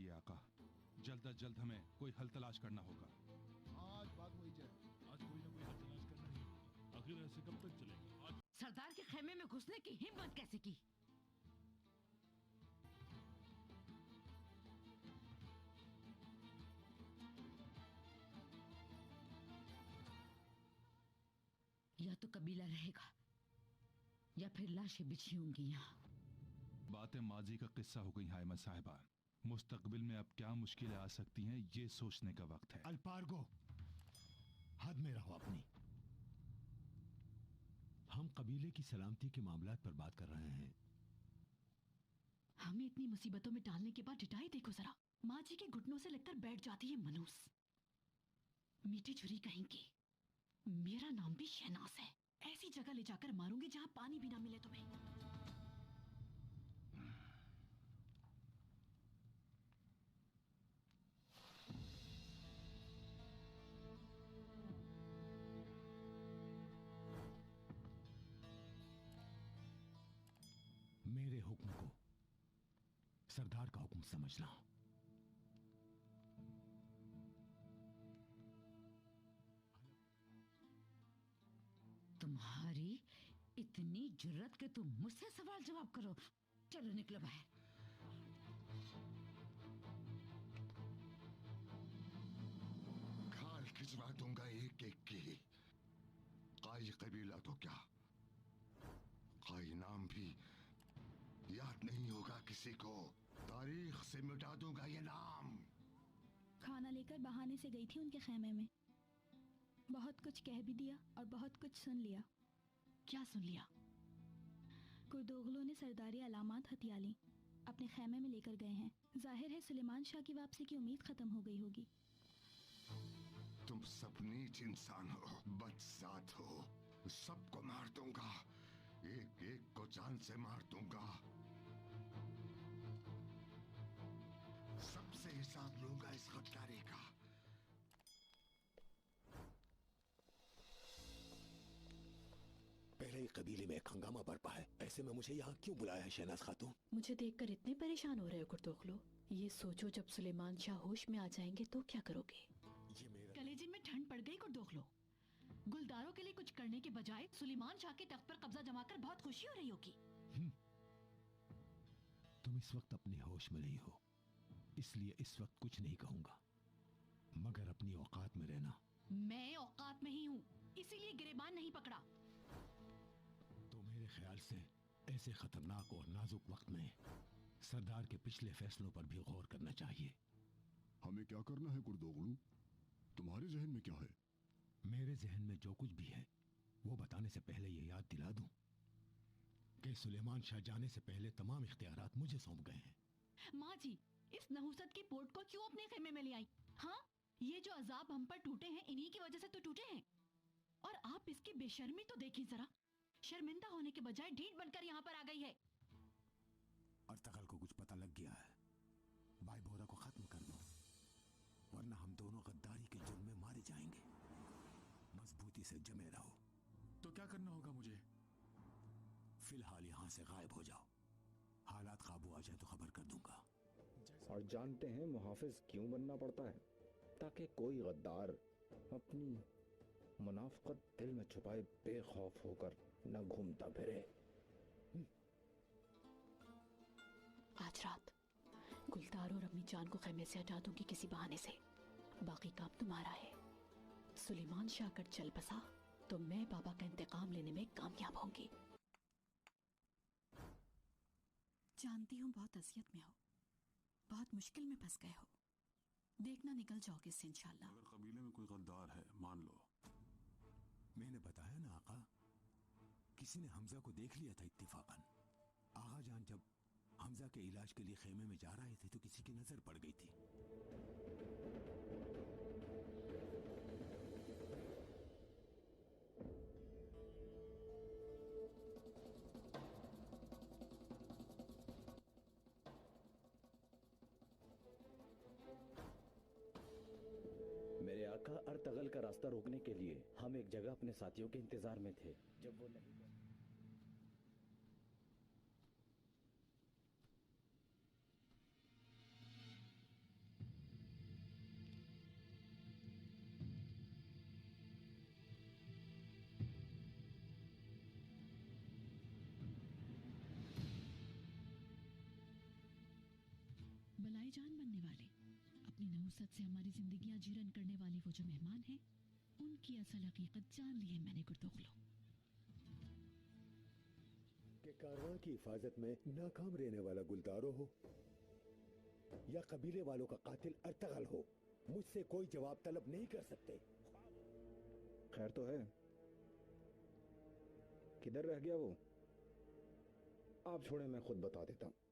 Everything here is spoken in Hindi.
जाइए आका, जल्द अज जल्द हमें कोई हल तलाश करना होगा। आज बात हो ही जाए, आज कोई ना कोई हल तलाश करना ही होगा। आखिर ऐसे कब तक चलेगा? आज सरदार के खेमे में घुसने की हिम्मत कैसे की? या तो कबीला रहेगा या फिर लाशें बिछी होंगी यहाँ। बातें माजी का किस्सा हो गई हायमा साहिबा। मुस्तकबिल में अब क्या मुश्किलें आ सकती हैं, ये सोचने का वक्त है। अल्पार्गो, हद में रहो अपनी। हम कबीले की सलामती के मामलात पर बात कर रहे हैं। हमें इतनी मुसीबतों में डालने के बाद डिटाई देखो जरा। माँ जी के घुटनों से लगकर बैठ जाती है मनूस। मीठी छुरी कहेंगे। मेरा नाम भी शहनाज है। ऐसी जगह ले जाकर मारूंगी जहां पानी भी ना मिले तुम्हें। मेरे हुक्म को सरदार का हुक्म समझना। तुम्हारी इतनी जुर्रत कि तुम मुझसे सवाल जवाब करो। चलो निकलो बाहर। खाल खिंचवा दूंगा एक एक की। काई कबीला तो क्या, काई नाम भी याद नहीं होगा किसी को। तारीख से मिटा दूंगा ये नाम। खाना लेकर बहाने से गई थी उनके खेमे में। बहुत कुछ कह भी दिया और बहुत कुछ सुन लिया। क्या सुन लिया? कुर्दोगलों ने सरदारी अलामात हथिया ली, अपने खेमे में लेकर गए हैं। जाहिर है सुलेमान शाह की वापसी की उम्मीद खत्म हो गई होगी। तुम सब नीच इंसान हो, बदजात हो। सबको मार दूंगा, एक एक को जान से मार दूंगा। सबसे हिसाब लूंगा इस गद्दारी का। पहले ही कबीले में एक हंगामा बरपा है, ऐसे में मुझे यहाँ क्यों बुलाया है शहनाज खातून? मुझे देखकर इतने परेशान हो रहे हो कुर्दोगलो। ये सोचो जब सुलेमान शाह होश में आ जाएंगे तो क्या करोगे? ये मेरा कलेजे में ठंड पड़ गई कुर्दोगलो। गुलदारों के लिए कुछ करने के बजाय सुलेमान शाह के तख्त पर कब्जा जमाकर बहुत खुशी हो रही होगी। तुम इस वक्त अपने होश में नहीं हो, इसलिए इस वक्त कुछ नहीं कहूंगा, मगर अपनी औकात में रहना। मैं औकात में ही हूँ, इसीलिए गिरेबान नहीं पकड़ा। तो मेरे ख्याल से ऐसे खतरनाक और नाजुक वक्त में सरदार के पिछले फैसलों पर भी गौर करना चाहिए। हमें क्या करना है कुर्दोगलू? तुम्हारे जहन में क्या है? मेरे जहन में जो कुछ भी है वो बताने से पहले ये याद दिला दूं कि सुलेमान शाह जाने से पहले तमाम इख्तियारात मुझे सौंप गए हैं। माँ जी, इस नहुसत की पोर्ट को क्यों अपने खेमे में ले आई? हाँ, ये जो अजाब हम पर टूटे हैं इन्हीं की वजह से तो टूटे हैं। और आप इसकी बेशर्मी तो देखिए जरा। शर्मिंदा होने के बजाय ढीठ बनकर यहाँ पर आ गई है। अर्तगल को कुछ पता लग गया है। भाई बोरा को खत्म कर दो, वरना हम दोनों गद्दारी के जुर्म में मारे जाएंगे। मजबूती से जमे रहो। तो क्या करना होगा मुझे? फिलहाल यहाँ से गायब हो जाओ। हालात काबू आ जाए तो खबर कर दूंगा। और जानते हैं मुहाफिज क्यों बनना पड़ता है? ताकि कोई गद्दार अपनी मुनाफकत दिल में छुपाए बेखौफ होकर न घूमता फिरे। आज रात गुलदार और अम्मी जान को खेमे से हटा दूंगी किसी बहाने से। बाकी काम तुम्हारा है। सुलेमान शाह अगर चल बसा तो मैं बाबा का इंतकाम लेने में कामयाब होंगी। जानती हूँ बहुत अजियत में हो, बहुत मुश्किल में फंस गए हो। देखना निकल जाओगे इससे इंशाल्लाह। अगर कबीले में कोई गद्दार है मान लो। मैंने बताया ना आका, किसी ने हमजा को देख लिया था इत्तिफाकन। आगा जान जब हमजा के इलाज के लिए खेमे में जा रहे थे तो किसी की नजर पड़ गई थी। मेरे आका अर्तगल का रास्ता रोकने के लिए हम एक जगह अपने साथियों के इंतजार में थे। जब वो नहीं बलाई जान बनने वाले, अपनी नहुसत से हमारी जिंदगियां जीरन करने वाले वो जो मेहमान हैं, उनकी असल हकीकत जान ली है मैंने गुर्दोगलो। कि कारवां की हिफाजत में नाकाम रहने वाला गुलदारो हो या कबीले वालों का कातिल अर्तगल हो, मुझसे कोई जवाब तलब नहीं कर सकते। खैर तो है, किधर रह गया वो? आप छोड़े, मैं खुद बता देता हूं।